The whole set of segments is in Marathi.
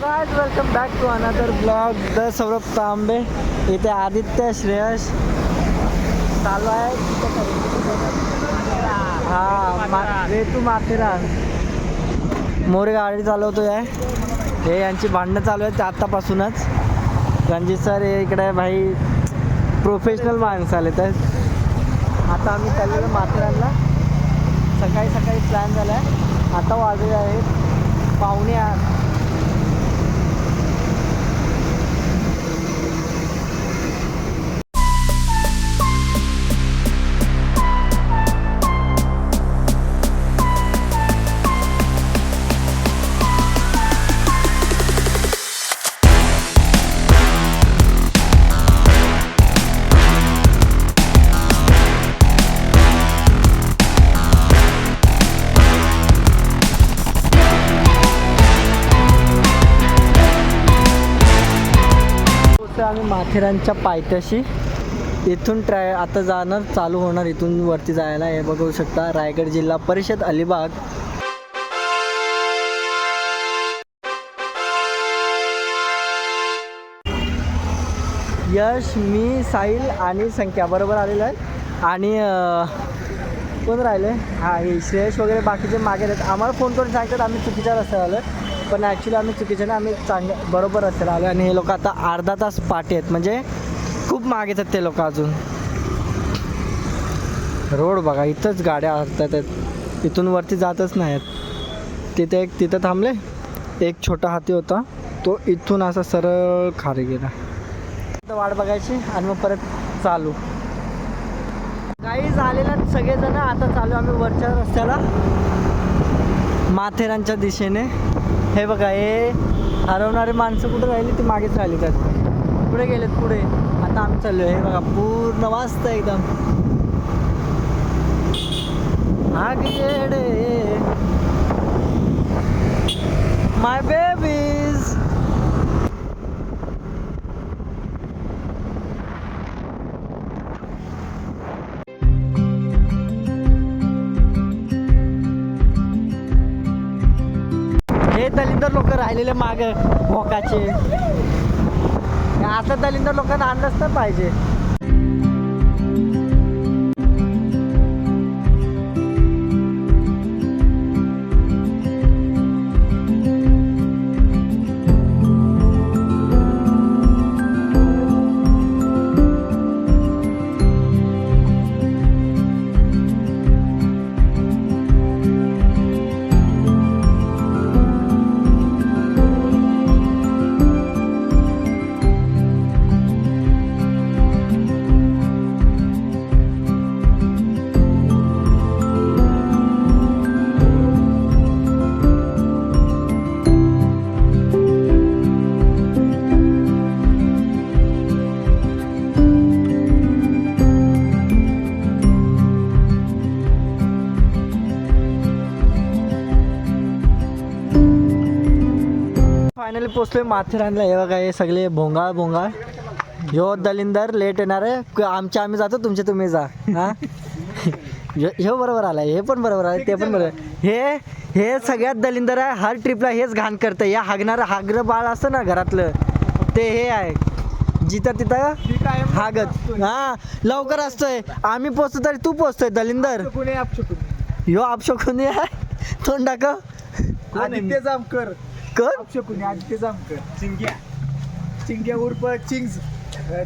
Guys welcome back to another blog the Saurabh Tambe. इथे आदित्य श्रेयस चालू आहे. रेतू माथेरान मोरे गाडी चालवतोय. हे यांची भांडणं चालू आहेत आत्तापासूनच. रणजित सर हे इकडे भाई प्रोफेशनल माणसं आले तर. आता आम्ही चाललेलो माथेरानला. सकाळी सकाळी प्लॅन झाला आहे. आता वाजले आहेत 7:45. आम्ही माथेरानच्या पायथ्याशी. इथून आता जाणार चालू होणार इथून वरती जायला. हे बघू शकता रायगड जिल्हा परिषद अलिबाग. यश, मी, साहिल आणि संख्या बरोबर आलेलं आहे. आणि कोण राहिले हे श्रेयश वगैरे बाकीचे मागे आहेत. आम्हाला फोन करून सांगतात आम्ही चुकीच्या रस्त्यावर आलो, पण ॲक्च्युली आम्ही चुकीचे नाही, आम्ही बरोबर रस्त्याला आलो. आणि हे लोक आता अर्धा तास पाठी आहेत, म्हणजे खूप मागे आहेत ते लोक अजून. रोड बघा, इथंच गाड्या हरतात आहेत, इथून वरती जातच नाहीत. तिथं थांबले. एक छोटा हाती होता, तो इथून असा सरळ खाली गेला. वाट बघायची आणि मग परत चालू. काही झालेलं सगळेजण. आता चालू आम्ही वरच्या रस्त्याला माथेरानच्या दिशेने. हे बघा, हे हरवणारे माणसं कुठे राहिली ती मागेच राहिली त्यात, पुढे गेलेत पुढे. आता आम्ही चाललो. हे बघा पूर्ण वाजतं एकदम. आग येडे माय बेबीज. हे दलिंदर लोक राहिलेले मागे भोकाचे. असं दलिंदर लोकांना आणलंच तर पाहिजे. फायनली पोचलोय माथेरानला. हे बघा, हे सगळे भोंगाळ. ह्यो दलिंदर लेट येणार आहे. आम्ही जातो, तुमचे तुम्ही जा. हा ह्यो बरोबर आला, हे पण बरोबर आहे, ते पण बरोबर. हे सगळ्यात दलिंदर आहे. हर ट्रिपला हेच घाण करतं. या हागरं बाळ असतं ना घरातलं, ते हे आहे. जिथं तिथं हागत. हा लवकर असतोय. आम्ही पोचतो तरी तू पोचतोय दलिंदर. ह्यो अपशकुनी आहे. तोंड दाखव. आदित्य जामकर. अपशकुनी आदित्य जामकर. चिंग्या उर्फ चिंग्स.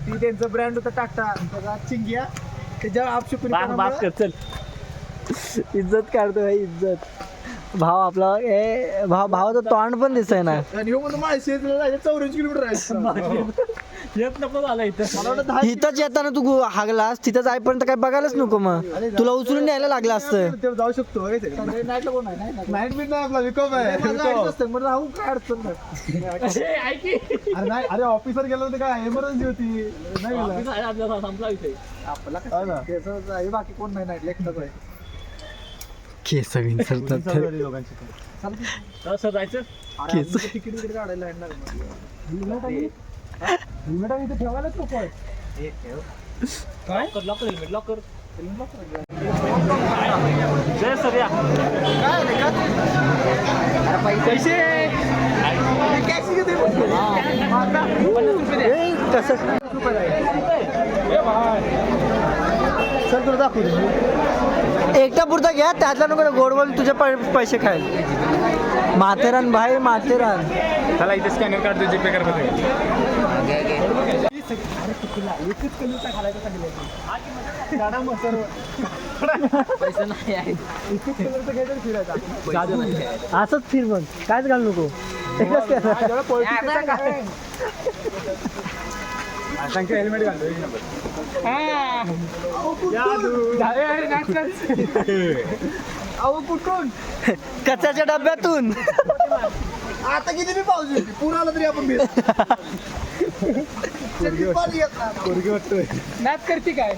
ती त्यांचं ब्रँड होतं टाटा, त्याचा चिंग्या. त्याच्या अपशकुनी इज्जत काढतो भाई, इज्जत. भाव आपला भावाचं तोंड पण दिसतंय ना. 84 किलोमीटर आहे. येत नको झाला इथंच येताना तू हागलास, तिथं जाईपर्यंत काय बघायलाच नको. मग तुला उचलून न्यायला लागलं असतं. जाऊ शकतो. नाईट बीट नाही आपला विकॉप आहे. राहू काय अडचण नाही. अरे ऑफिसर गेलो होते काय, एमर्जन्सी होती. संपला विषय आपला. बाकी कोण नाही. नाईट एकटाच आहे. केस विंचरतात जायचं. तिकीट काढायला हेल्मेट इथे ठेवायलाच नको आहे. काय हेल्मेट लॉकर जय सर पैसे ए, कसं चल तुला दाखवू एकटा पुरता घ्या त्यातला नको गोड बोल तुझे पैसे खाईल माथेरान भाई माथेरान चला इथे स्कॅनर काढतो जीपे करतो एकच कलरचा घालायचा सांगितलं पैसे नाही आहे एकच कलरचा घ्यायचं फिरायचा असंच फिर मग कायच घाल नको एकच काय सांगते हेल्मेट घालतो एक नंबर अहो कुठून कचऱ्याच्या डब्यातून आता किती मी पाऊस येते पूर आला तरी आपण नाच करते काय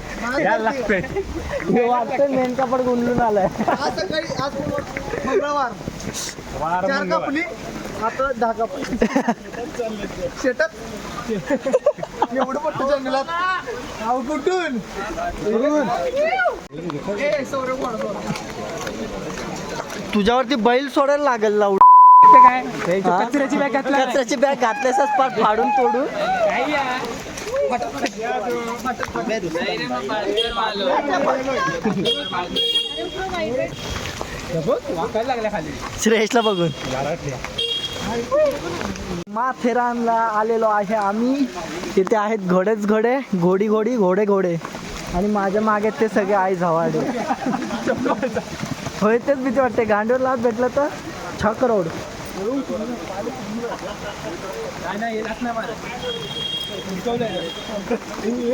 हे वाटतं मेन कापड गुंडलून आलाय आज सकाळी आज मंगळवार 4 कापली आता 10 कापली शेतात एवढं मोठं जंगलात अहो कुठून ए सौरभ तुझ्यावरती बैल सोडायला लागेल लावून कचऱ्याची बॅग घातला कचऱ्याची बॅग घातल्यासच पाठ फाडून तोडून लागल्या खाली श्रेयसला बघून माथेरानला आलेलो आहे आम्ही तिथे आहेत घोडेच घोडे घोडी घोडी घोडे घोडे आणि माझ्या मागे ते सगळे आई झवाडे होय तेच भीती वाटते गांडीवर लाच भेटलं तर 6 करोड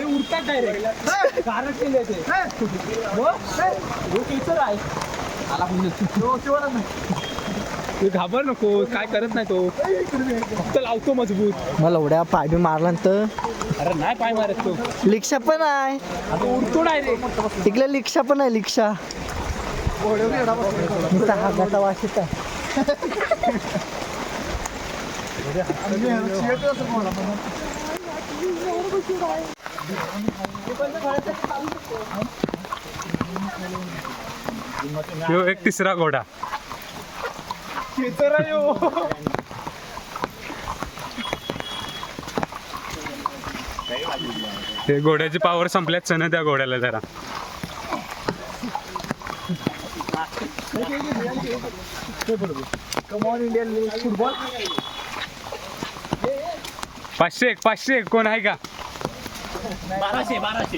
उडतात डायरेक्ट कारण केले ते घाबर नको काय करत नाही तो फक्त लावतो मजबूत मला एवढ्या पाय बी मारला तर अरे नाही पाय मारत तो लिक्षा पण आहे आता उडतो डायरेक्ट इकडे लिक्षा पण आहे लिक्षा नुसता हाताचा वाशीचा ह्यो एक तिसरा घोडा ते घोड्याची पावर संपल्याच ना त्या घोड्याला जरा कमॉन इंडियन फुटबॉल 500 कोण आहे का 1200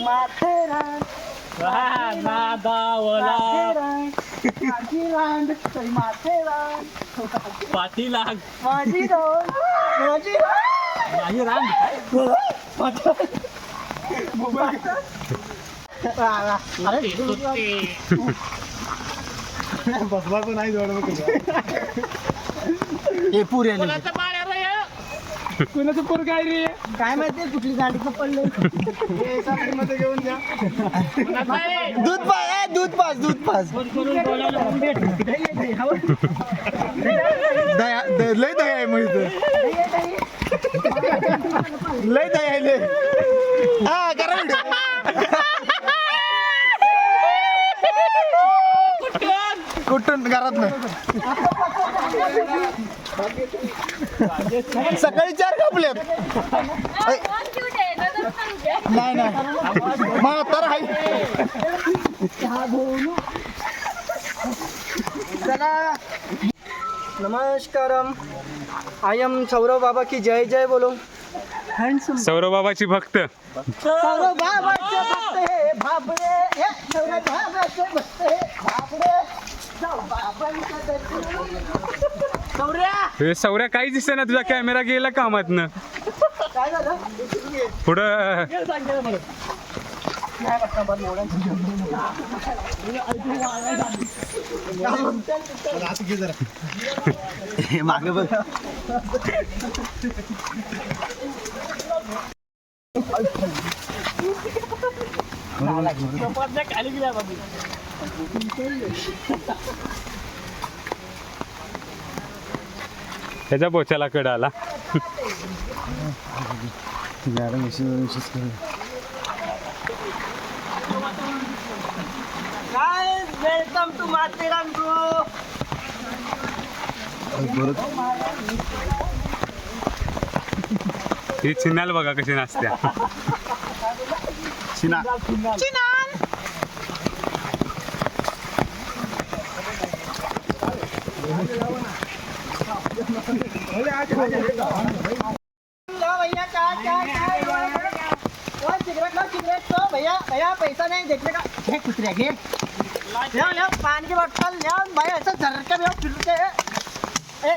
माथेरान पाठीलाग माझी रान माझी बसवा पण नाही जोड हे पुरे कुणाचं पोर काय रे काय माहिती कुठली गाडी पडले मध्ये घेऊन द्या दूध पास लय दया आहे मग लय दया आहे लय हा करा कुठून घरात सकाळी 4 कापल्यात नाही मग तर आहे नमस्कारम आय एम सौरव बाबा की जय जय बोलो हँडसम सौरव बाबाची भक्त सौरव बाबाचे भक्त हे भाबडे हे सौरव बाबाचे भक्त हे भाबडे हे सौर्या काही दिसत ना तुझा कॅमेरा गेला कामातनं काय झालं पुढं मागे बघ खाली गेला बाबू त्याच्या बोच्याला कड आला काय वेलकम टू माथेरान ब्रो. ही चिन्हाल बघा कशी नाचत्या. भैया भैया भैया पैसा नहीं देखने का घे कुतरे घे ले पानी की बोतल ले भाई ऐसा झरके में फिरते ए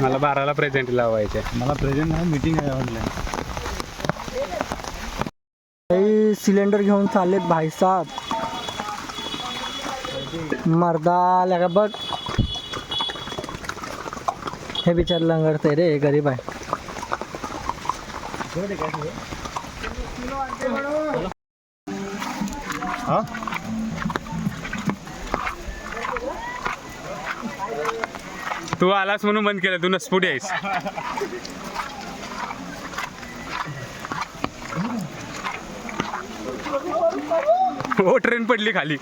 मला 12ला प्रेझेंट लावायचे. मला प्रेझेंट नाही मीटिंग आहे ऑनलाईन. सिलेंडर घेऊन चाललेत भाई साहब. मर्दा लगा बघ हे बिचार लंगडतंय रे गरीब आहे. तू आलास म्हणून बंद केलं. तू नसपुडी आहेस. हो ट्रेन पडली खाली.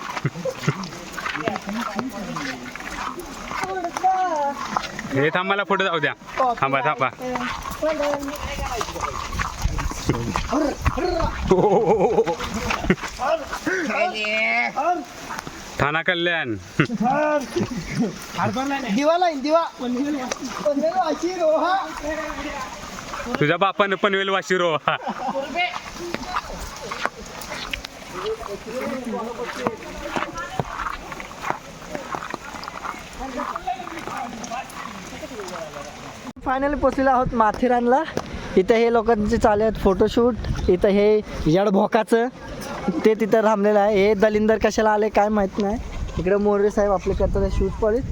हे थांब मला फोटो जाऊ द्या. थांबा थांबा. ठाणा कल्याण. दिवा लाईन दिवा तुझ्या बापानं पनवेल वाशिरो. फायनली पोचलेलो आहोत माथेरानला. इथं हे लोकांचे चालू आहेत फोटोशूट. इथं हे यड भोकाचं ते तिथं थांबलेलं आहे. हे दलिंदर कशाला आले काय माहीत नाही. इकडे मोरे साहेब आपले करतात शूट पडीत.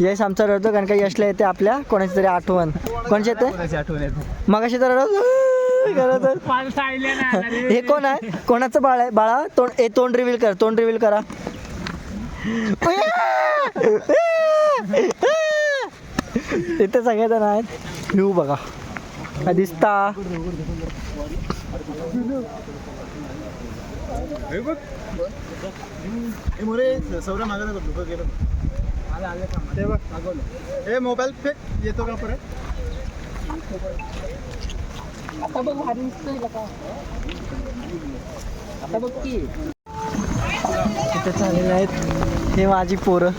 यश आमचा रडतो कारण का यशला येते आपल्या कोणाची तरी आठवण. कोणाची येते मग अशी तर हे कोण आहे कोणाचं बाळ आहे. बाळा तोंड रिव्हील कर. तोंड रिव्हील करा. इथे सगळेजण आहेत. व्ह्यू बघा काय दिसता. हे मोबाईल फेक येतो का परत. आता बघ भारी दिसतोय का. आता बघ की तिथे चाललेले आहेत हे माझी पोरं.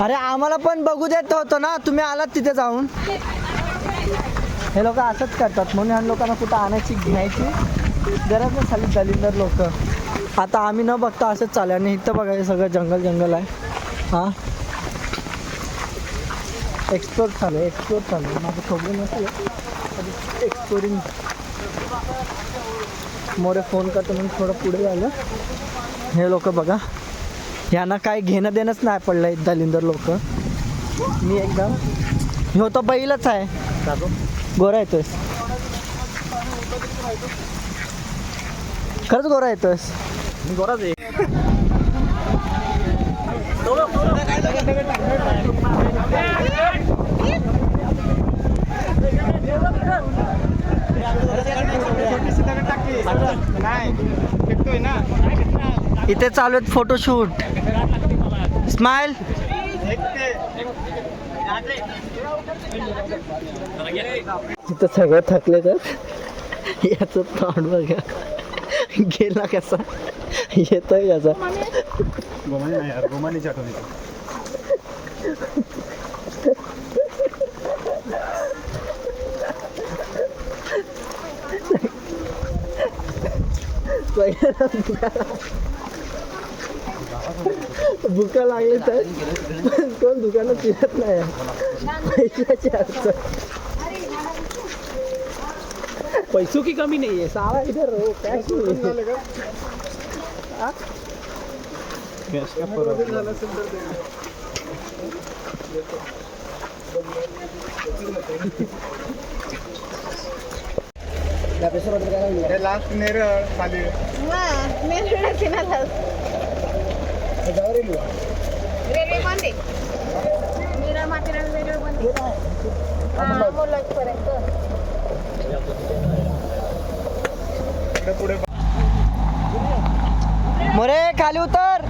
अरे आम्हाला पण बघू देत होतं ना. तुम्ही आलात तिथे जाऊन. हे लोक असंच करतात म्हणून ह्या लोकांना कुठं आणायची घ्यायची गरज नाही खाली दलिंदर लोक. आता आम्ही न बघता असंच चालू आणि इथं बघा हे सगळं जंगल आहे. हां एक्सप्लोर चालू आहे. माझं खबर नसलं एक्सप्लोरिंग. मोरे फोन करतो म्हणून थोडं पुढे झालं. हे लोक बघा ह्यांना काय घेणं देणंच नाही पडलं दलिंदर लोक. मी एकदम ह्यो तो बैलच आहे. गोरा येतोयस खरंच गोरा येतोयस. मी गोराच आहे. इथे चालू आहेत फोटोशूट. स्माइल. इथं सगळं थकले तर याचं तोंड बघा गेला कसा येतोय याचा. गोमानी नाही यार गोमानीची आठवण येते. भुका लागली तर कोण दुकानात फिरत नाही. पैशाची अडचण. पैसों की कमी नहीं है सारा इधर हो. कैश लास्ट नेरळ खाली नेरळ रेल्वे बंद आहे मीरा माथेरान रेल्वे बंद आहे मुलांपर्यंत मोरे खाली उतर.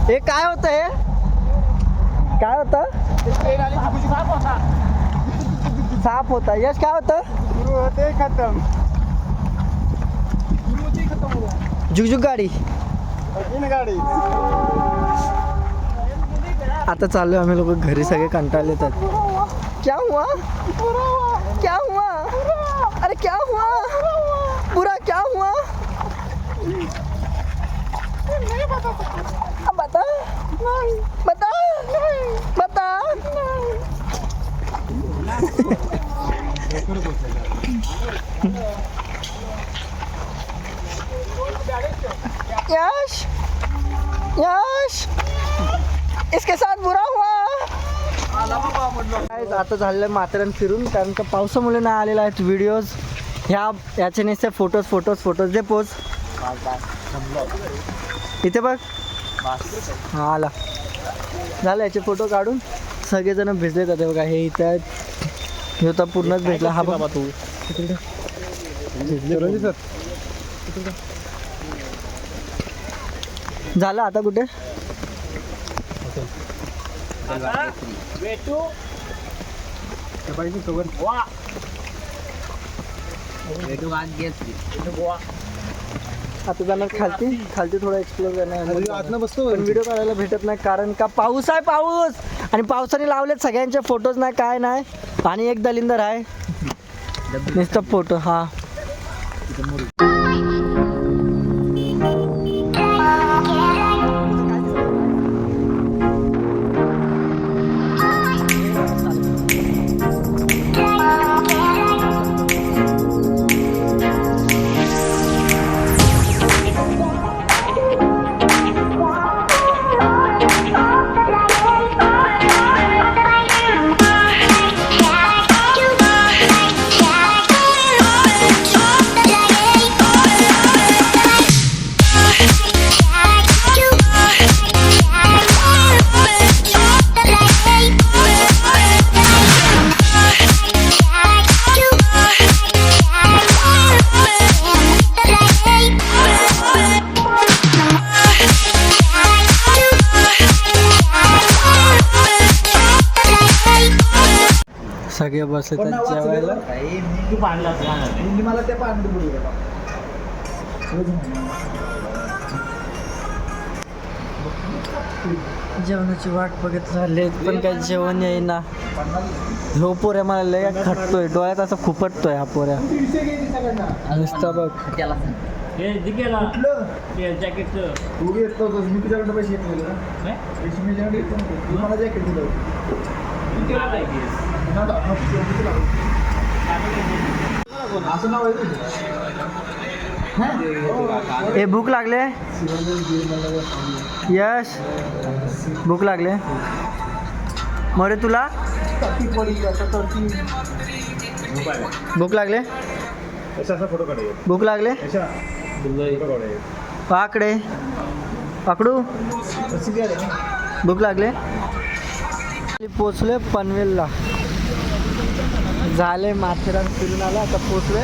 हे काय होतं हे काय होतं साफ होता. यश काय होतं ते खतम जुगजुग गाडी. गाडी आता चाललोय आम्ही लोक घरी. सगळे कंटाळले येतात. क्या हुआ क्या हुआ अरे क्या हुआ पूरा क्या हुआ बता बता बता. यश यश इसके साथ बुरा हुआ. आता झालेलं माथेरान फिरून, कारण का पावसामुळे नाही आलेला आहेत व्हिडिओज. याचे नुसते फोटोज दे पोज. इथे बघ हा आला झालं. याचे फोटो काढून सगळेजण भिजले जाते बघा. हे इथं आहेत. हे होता पूर्णच भेटला. हा बाबा तू झालं. आता कुठे आता जाणार खालती थोडं एक्सप्लोर करणार. बसतो पण व्हिडिओ काढायला भेटत नाही, कारण का पाऊस आहे. पाऊस आणि पावसाने लावलेत सगळ्यांचे फोटोज नाही काय नाही. आणि एक दलिंदर आहे नुसतं फोटो. हा सगळे बसले तर जेवायला. मला त्या पाणी जेवणाची वाट बघत झाले पण काही जेवण येईना. ह्यो पोऱ्या मला लय खटतोय. डोळ्यात असं खुपटतोय हा पोऱ्या नुसता बघ. तू घेतलं होतंस, मी तुझ्याकडे पैसे घेतलेले ना. पैसे मी तुझ्याकडे घेतले नव्हते. तू मला जॅकेट दिलं असं नाव आहे ए भूक लागले यश भूक लागले मोरे तुला भूक लागले भूक लागले पाकडे पाकडू भूक लागले. पोचले पनवेलला. झाले माथेरान फिरून आला. आता पोचले.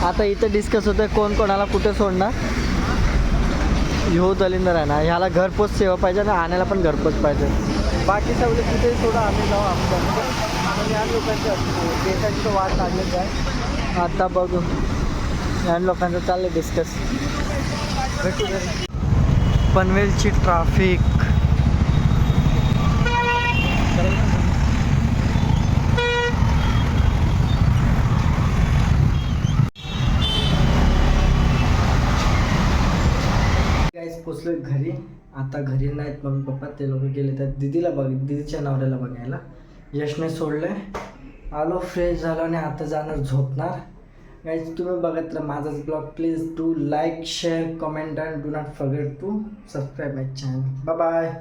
आता इथं डिस्कस होतं कोण कोणाला कुठे सोडणार. ह्यो दलिंदर आहे ना, ह्याला घरपोच सेवा पाहिजे आणि आणायला पण घरपोच पाहिजे. बाकी सगळे कुठे सोडा आम्ही जाऊ आमच्या. या लोकांच्या देशाची तो वाट काढलेली आहे. आता बघू या लोकांचं चाललं डिस्कस. भेटू घरी. पनवेलची ट्रॅफिक. पोचलोय घरी. आता घरी नाहीत मम्मी पप्पा, ते लोक गेले तर दीदीला दीदीच्या नवऱ्याला बघायला. यशने सोडलंय. आलो फ्रेश झालो आणि आता जाणार झोपणार. गाईज तुम्ही बघत राहा माझाच blog. Please do like share comment and do not forget to subscribe my channel. Bye bye.